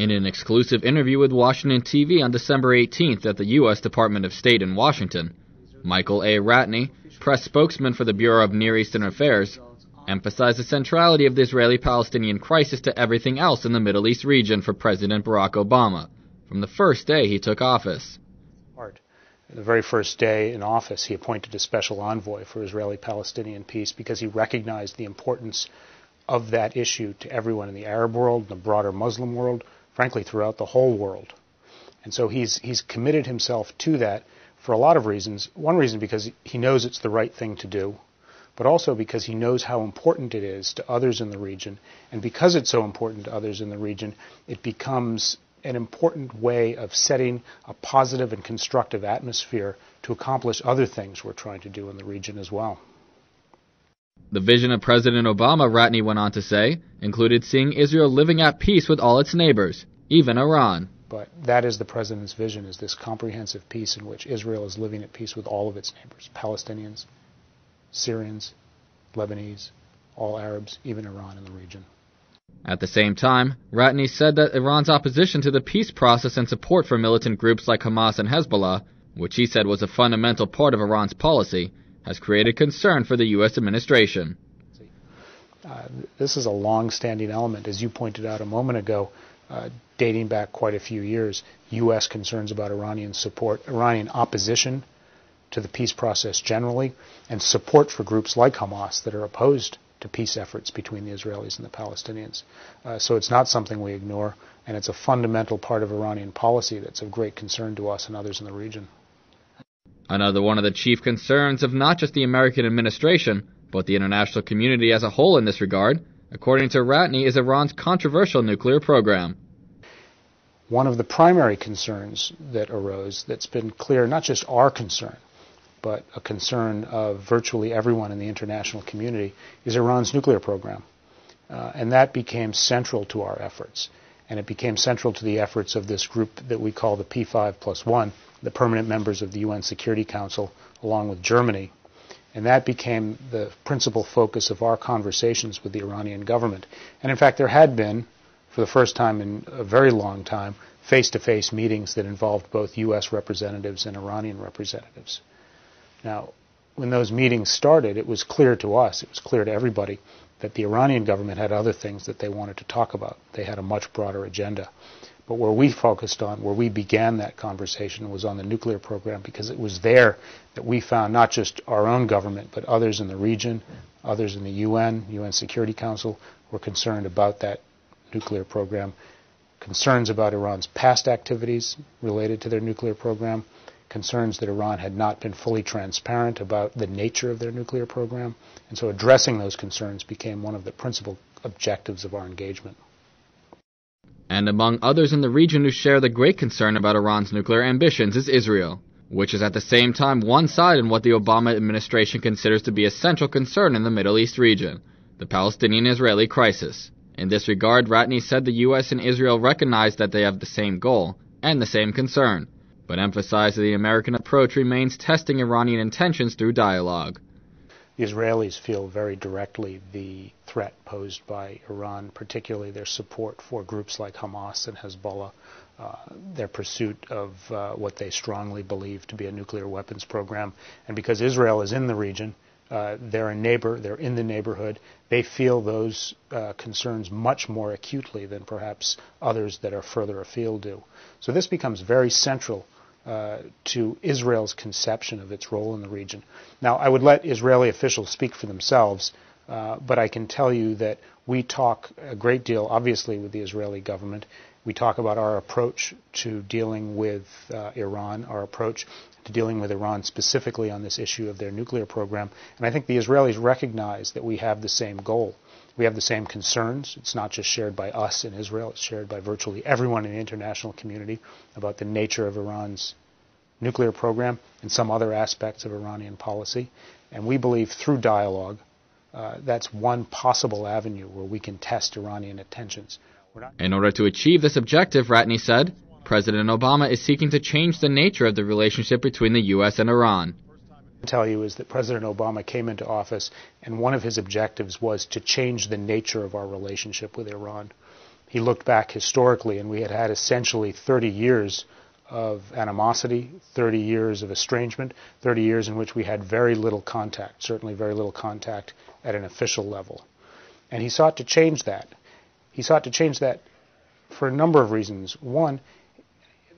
In an exclusive interview with WashingtonTV on December 18th at the U.S. Department of State in Washington, Michael A. Ratney, press spokesman for the Bureau of Near Eastern Affairs, emphasized the centrality of the Israeli-Palestinian crisis to everything else in the Middle East region for President Barak Obama from the first day he took office. The very first day in office, he appointed a special envoy for Israeli-Palestinian peace because he recognized the importance of that issue to everyone in the Arab world, the broader Muslim world, frankly, throughout the whole world. And so he's committed himself to that for a lot of reasons. One reason because he knows it's the right thing to do, but also because he knows how important it is to others in the region. And because it's so important to others in the region, it becomes an important way of setting a positive and constructive atmosphere to accomplish other things we're trying to do in the region as well. The vision of President Obama, Ratney went on to say, included seeing Israel living at peace with all its neighbors, even Iran. But that is the President's vision, is this comprehensive peace in which Israel is living at peace with all of its neighbors, Palestinians, Syrians, Lebanese, all Arabs, even Iran in the region. At the same time, Ratney said that Iran's opposition to the peace process and support for militant groups like Hamas and Hezbollah, which he said was a fundamental part of Iran's policy, has created concern for the U.S. administration. This is a long-standing element, as you pointed out a moment ago, dating back quite a few years. U.S. concerns about Iranian support, Iranian opposition to the peace process generally, and support for groups like Hamas that are opposed to peace efforts between the Israelis and the Palestinians. So it's not something we ignore, and it's a fundamental part of Iranian policy that's of great concern to us and others in the region. Another one of the chief concerns of not just the American administration, but the international community as a whole in this regard, according to Ratney, is Iran's controversial nuclear program. One of the primary concerns that arose that's been clear, not just our concern, but a concern of virtually everyone in the international community, is Iran's nuclear program. And that became central to our efforts. And it became central to the efforts of this group that we call the P5+1, the permanent members of the UN Security Council, along with Germany. And that became the principal focus of our conversations with the Iranian government. And in fact, there had been, for the first time in a very long time, face-to-face meetings that involved both U.S. representatives and Iranian representatives. Now, when those meetings started, it was clear to us, it was clear to everybody, that the Iranian government had other things that they wanted to talk about. They had a much broader agenda. But where we focused on, where we began that conversation, was on the nuclear program, because it was there that we found not just our own government, but others in the region, others in the UN Security Council, were concerned about that nuclear program, concerns about Iran's past activities related to their nuclear program, concerns that Iran had not been fully transparent about the nature of their nuclear program. And so addressing those concerns became one of the principal objectives of our engagement. And among others in the region who share the great concern about Iran's nuclear ambitions is Israel, which is at the same time one side in what the Obama administration considers to be a central concern in the Middle East region, the Palestinian-Israeli crisis. In this regard, Ratney said the U.S. and Israel recognize that they have the same goal and the same concern, but emphasized that the American approach remains testing Iranian intentions through dialogue. The Israelis feel very directly the threat posed by Iran, particularly their support for groups like Hamas and Hezbollah, their pursuit of what they strongly believe to be a nuclear weapons program. And because Israel is in the region, they're a neighbor, they're in the neighborhood, they feel those concerns much more acutely than perhaps others that are further afield do. So this becomes very central to Israel's conception of its role in the region. Now, I would let Israeli officials speak for themselves, but I can tell you that we talk a great deal, obviously, with the Israeli government. We talk about our approach to dealing with Iran, our approach to dealing with Iran specifically on this issue of their nuclear program. And I think the Israelis recognize that we have the same goal. We have the same concerns. It's not just shared by us in Israel. It's shared by virtually everyone in the international community about the nature of Iran's nuclear program and some other aspects of Iranian policy. And we believe through dialogue, that's one possible avenue where we can test Iranian intentions. In order to achieve this objective, Ratney said, President Obama is seeking to change the nature of the relationship between the U.S. and Iran. I can tell you is that President Obama came into office, and one of his objectives was to change the nature of our relationship with Iran. He looked back historically, and we had had essentially 30 years of animosity, 30 years of estrangement, 30 years in which we had very little contact, certainly very little contact at an official level. And he sought to change that. He sought to change that for a number of reasons. One,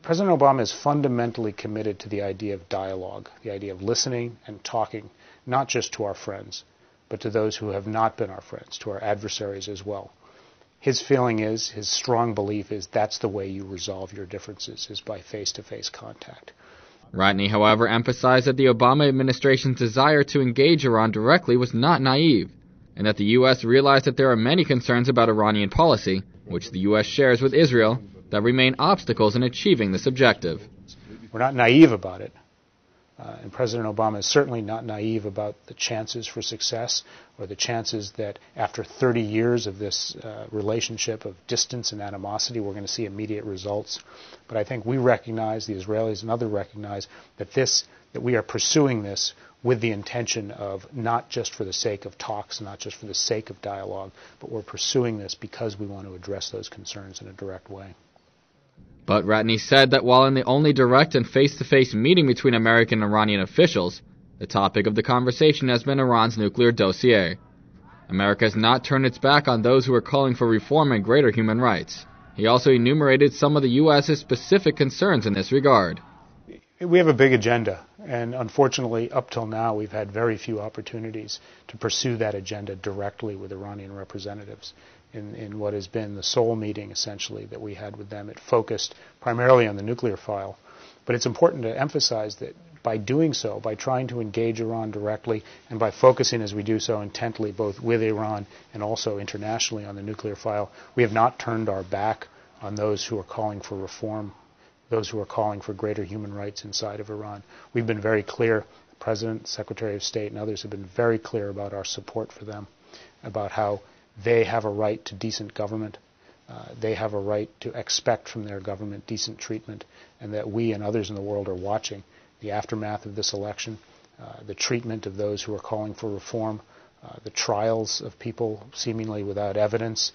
President Obama is fundamentally committed to the idea of dialogue, the idea of listening and talking, not just to our friends, but to those who have not been our friends, to our adversaries as well. His feeling is, his strong belief is, that's the way you resolve your differences, is by face-to-face contact. Ratney, however, emphasized that the Obama administration's desire to engage Iran directly was not naive, and that the U.S. realized that there are many concerns about Iranian policy, which the U.S. shares with Israel, that remain obstacles in achieving this objective. We're not naive about it. And President Obama is certainly not naive about the chances for success or the chances that after 30 years of this relationship of distance and animosity, we're going to see immediate results. But I think we recognize, the Israelis and others recognize, that we are pursuing this with the intention of not just for the sake of talks, not just for the sake of dialogue, but we're pursuing this because we want to address those concerns in a direct way. But Ratney said that while in the only direct and face-to-face meeting between American and Iranian officials, the topic of the conversation has been Iran's nuclear dossier. America has not turned its back on those who are calling for reform and greater human rights. He also enumerated some of the U.S.'s specific concerns in this regard. We have a big agenda, and unfortunately, up till now, we've had very few opportunities to pursue that agenda directly with Iranian representatives. In what has been the sole meeting, essentially, that we had with them, it focused primarily on the nuclear file. But it's important to emphasize that by doing so, by trying to engage Iran directly, and by focusing as we do so intently both with Iran and also internationally on the nuclear file, we have not turned our back on those who are calling for reform, those who are calling for greater human rights inside of Iran. We've been very clear, the President, Secretary of State, and others have been very clear about our support for them, about how they have a right to decent government. They have a right to expect from their government decent treatment, and that we and others in the world are watching the aftermath of this election, the treatment of those who are calling for reform, the trials of people seemingly without evidence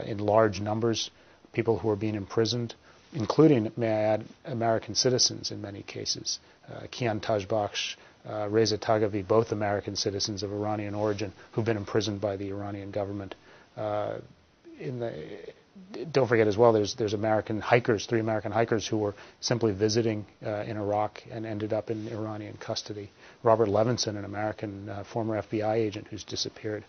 in large numbers, people who are being imprisoned, including, may I add, American citizens in many cases. Kian Tajbakhsh, Reza Tagavi, both American citizens of Iranian origin who've been imprisoned by the Iranian government. Don't forget as well, there's American hikers, 3 American hikers who were simply visiting in Iraq and ended up in Iranian custody. Robert Levinson, an American former FBI agent who's disappeared.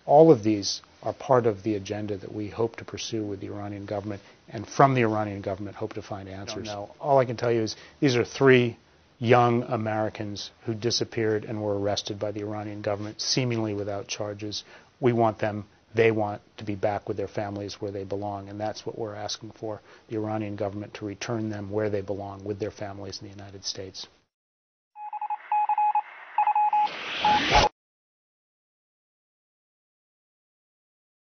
All of these are part of the agenda that we hope to pursue with the Iranian government, and from the Iranian government hope to find answers. All I can tell you is these are 3 young Americans who disappeared and were arrested by the Iranian government, seemingly without charges. We want them, they want to be back with their families where they belong, and that's what we're asking for, the Iranian government to return them where they belong with their families in the United States.